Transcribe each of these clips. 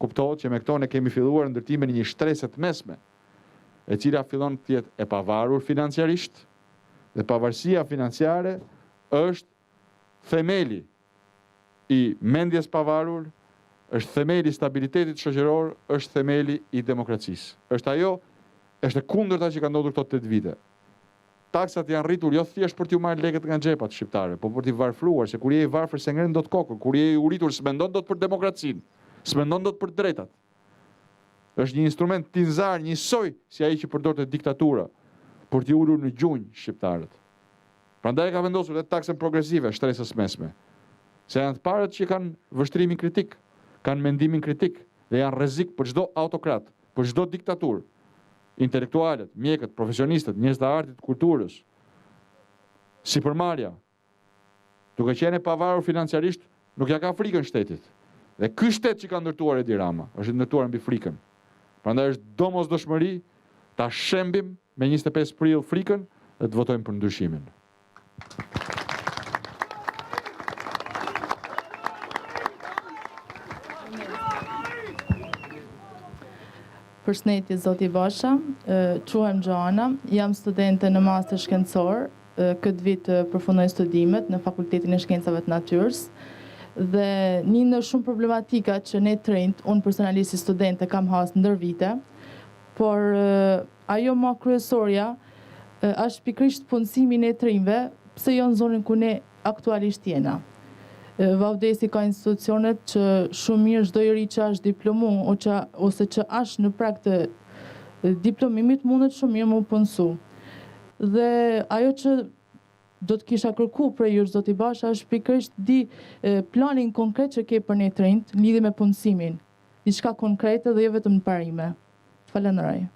Kuptohet që me këto ne kemi filluar ndërtimin e një shtrese të mesme, e cila fillon të jetë e pavarur financiarisht, dhe pavarësia financiare është themeli i mendjes pavarur, është themeli i stabilitetit shoqëror, është themeli i demokracisë. Është e kundërta që ka ndodhur këto 8 vite. Taksat janë rritur jo thjesht për t'ju marrë lekët nga xhepat shqiptare, por për t'i varfruar, se kur je i varfër se ngren dot kokën, kur je i uritur s'mendon dot për demokracinë, s'mendon dot për drejtat. Është një instrument tinzar, njësoj si ai që përdorte diktatura për t'i ulur në gjunjë shqiptarët. Prandaj ka vendosur edhe taksën progresive shtresës mesme, se janë të parët që kanë vështrimin kritik, kanë mendimin kritik dhe janë rrezik për çdo autokrat, për çdo diktaturë. Intelektualët, mjekët, profesionistët, njerëz të artit, kulturës, sipërmarrja, duke qenë e pavarur financiarisht, nuk ja ka frikën shtetit. Dhe ky shtet që ka ndërtuar Edi Rama, është ndërtuar mbi frikën. Prandaj është domosdoshmëri ta shembim me 25 prill frikën dhe të votojmë për ndryshimin. Përshëndetje zoti Basha, quhem Gjoana, jam studente në master shkencor, këtë vit përfundoj studimet në Fakultetin e Shkencave të Natyrës, dhe një ndër shumë problematika që ne të rinjt, unë personalisht si studente kam hasë ndër vite, por ajo më kryesorja është pikërisht punësimin e të rinjve, pse jo në zonën ku ne aktualisht jena. Vavdesi ka institucionet që shumë mirë çdo njeri që është diplomu ose që është në prag të diplomimit mundet shumë mirë më punësu. Dhe ajo që do të kisha kërku për ju zoti Basha është pikërisht di planin konkret që ke për ne të rinjt në lidhje me punësimin. Diçka konkrete dhe jo vetëm në parime. Falenderoj.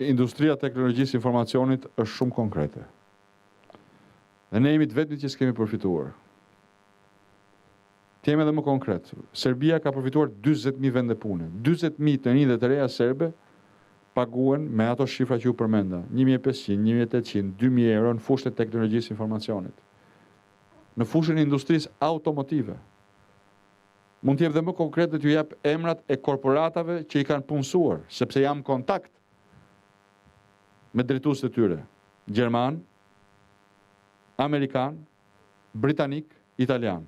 Industria e teknologjisë informacionit është shumë konkrete. Dhe ne jemi të vetmit që s'kemi përfituar. Të jemi edhe më konkret. Serbia ka përfituar 40.000 vende pune. 40.000 të rinj dhe të reja serbe paguen me ato shifra që ju përmenda. 1.500, 1.800, 2.000 euro në fushën e teknologjisë informacionit. Në fushën e industrisë automotive. Mund të jep dhe më konkret dhe t'ju jap emrat e korporatave që i kanë punësuar, sepse jam kontakt me drejtuesët e tyre. Gjerman, Amerikan, Britanik, Italian.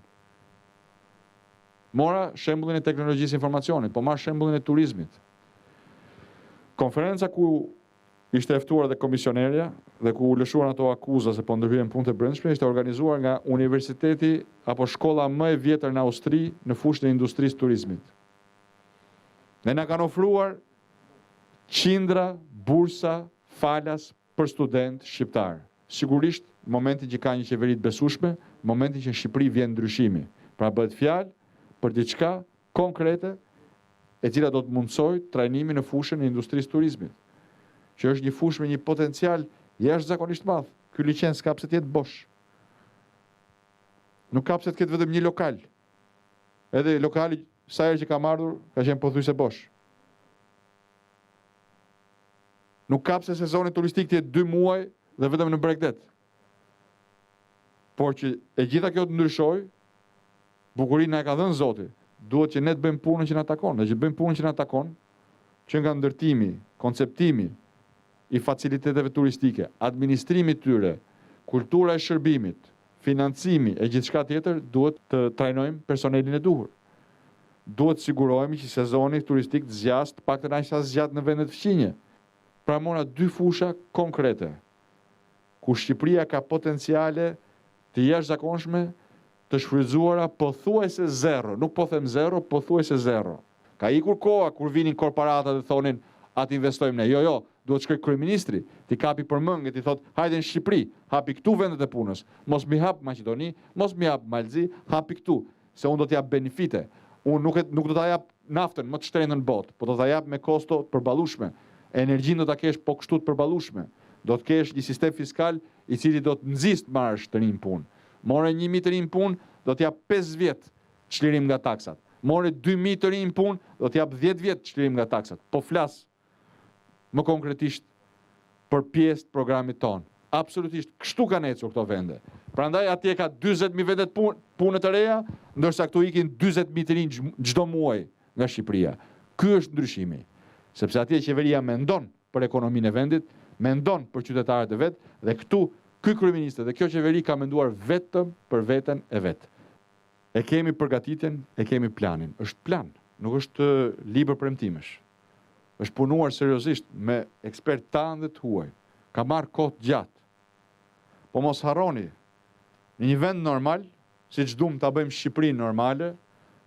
Mora shembullin e teknologjisë informacionit, po marr shembullin e turizmit. Konferenca ku ishte e ftuar dhe komisionerja dhe ku u lëshuan ato akuza se po ndërhyen punë të brendshme ishte organizuar nga universiteti apo shkolla më e vjetër në Austri në fushën e industrisë turizmit. Dhe na kanë ofruar qindra bursa falas për student shqiptar. Sigurisht, momentin që ka një qeveri të besueshme, momentin që në Shqipëri vjen ndryshimi. Pra bëhet fjalë për diçka konkrete e cila do të mundsoj trajnimin në fushën e industrisë turizmit, që është një fushë me një potencial jashtëzakonisht madh. Ky licenc ka pse të jetë bosh. Nuk ka pse të ketë vetëm një lokal. Edhe lokali sa herë që kam ardhur ka qenë pothuajse bosh. Nuk ka pse sezoni turistik të jetë 2 muaj dhe vetëm në Bregdet. Por që e gjitha kjo të ndryshoj, bukurinë na e ka dhënë Zoti. Duhet që ne të bëjmë punën që na takon, dhe që bëjmë punën që na takon, që nga ndërtimi, konceptimi i faciliteteve turistike, administrimi tyre, kultura e shërbimit, financimi e gjithçka tjetër, duhet të trajnojmë personelin e duhur. Duhet të sigurohemi që sezoni turistik të zgjasë të paktën aq sa zgjat në vendet fqinje. Pra mora 2 fusha konkrete, ku Shqipëria ka potenciale të jashtëzakonshme të shfrytzuara pothuajse zero, nuk po them zero, pothuajse zero. Ka ikur koha kur vinin korporatat dhe thonin atë investojmë ne. Jo, duhet shkoj kryeministri, ti kapi për mëngë, ti thot hajde në Shqipëri, hapi këtu vendet e punës. Mos mi hap Maqedoni, mos mi hap Malzi, hapi këtu, se unë do t'jap benefite. Unë nuk do t'a jap naftën më të shtrenjtë në botë, po do t'a jap me kosto të përballueshme. Energjinë do ta kesh po kështu të përballueshme. Do të kesh një sistem fiskal i cili do të nxjisë marrësh të rinj punë. More 1.000 të rinj punë, do t'jap 5 vjet çlirim nga taksat. More 2.000 të rinj punë, do t'jap 10 vjet çlirim nga taksat. Po flas më konkretisht për pjesë të programit ton. Absolutisht kështu kanë ecur këto vende. Prandaj atje ka 40.000 vende punë të reja, ndërsa këtu ikin 40.000 të rinj çdo muaj nga Shqipëria. Ky është ndryshimi. Sepse atje qeveria mendon për ekonominë e vendit, mendon për qytetarët e vet, dhe këtu ky kryeminist dhe kjo qeveri ka menduar vetëm për veten e vet. E kemi përgatitjen, e kemi planin. Është plan, nuk është libër premtimesh. Është punuar seriozisht me ekspert tanë dhe të huaj. Ka marrë kohë gjatë. Po mos harroni, në një vend normal, siç duam ta bëjmë Shqipërinë normale,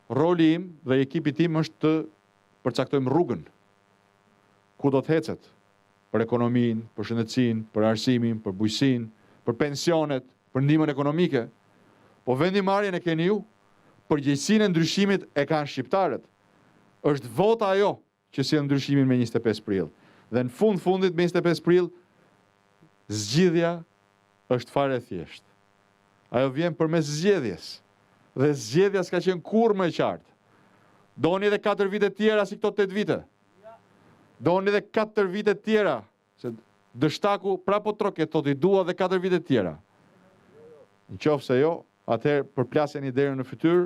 roli im dhe ekipi tim është të përcaktojmë rrugën. Ku do të hecet? Për ekonominë, për shëndetësinë, për arsimin, për bujqësinë, për pensionet, për ndihmën ekonomike. Po vendimarrjen e keni ju, përgjegjësinë e ndryshimit e kanë shqiptarët. Është vota ajo që sjell ndryshimin me 25 prill. Dhe në fundit me 25 prill zgjidhja është fare thjesht. Ajo vjen përmes zgjedhjes. Dhe zgjedhja s'ka qenë kurrë më e qartë. Doni edhe 4 vite tjera si këto 8 vite. Doni edhe 4 vite tjera, se dështaku prapo troket thotë i dua edhe 4 vite tjera. Nëse jo, atëherë përplasjeni derën në fytyrë,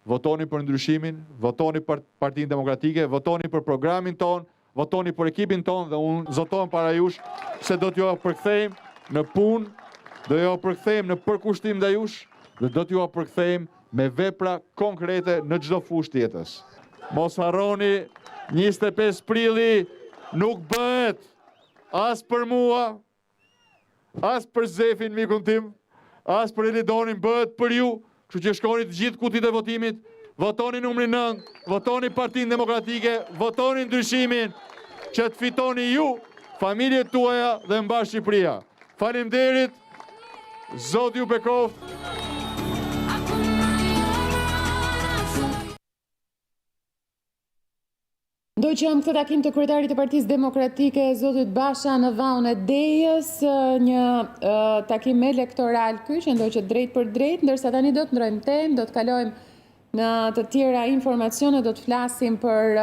votoni për ndryshimin, votoni për Partinë Demokratike, votoni për programin ton, votoni për ekipin ton dhe unë zotohem para jush se do t'ju përkthejmë në punë, do t'ju përkthejmë në përkushtim ndaj jush dhe do t'ju përkthejmë me vepra konkrete në çdo fushë të jetës. Mos harroni, 25 prilli nuk bëhet as për mua, as për Zefin mikun tim, as për Elidonin, bëhet për ju. Kështu që shkoni të gjithë kutit e votimit, votoni numrin 9, votoni Partinë Demokratike, votoni ndryshimin, që të fitoni ju, familjet tuaja dhe mbar Shqipëria. Faleminderit, Zoti ju bekoft. Ndoqëm këtë takim të kryetarit të Partisë Demokratike, Zotit Basha, në vaun e Dejës, një takim elektoral ky që ndoqet drejt për drejt, ndërsa tani do të ndrojmë temë, do të kalojmë në të tjera informacione, do të flasim për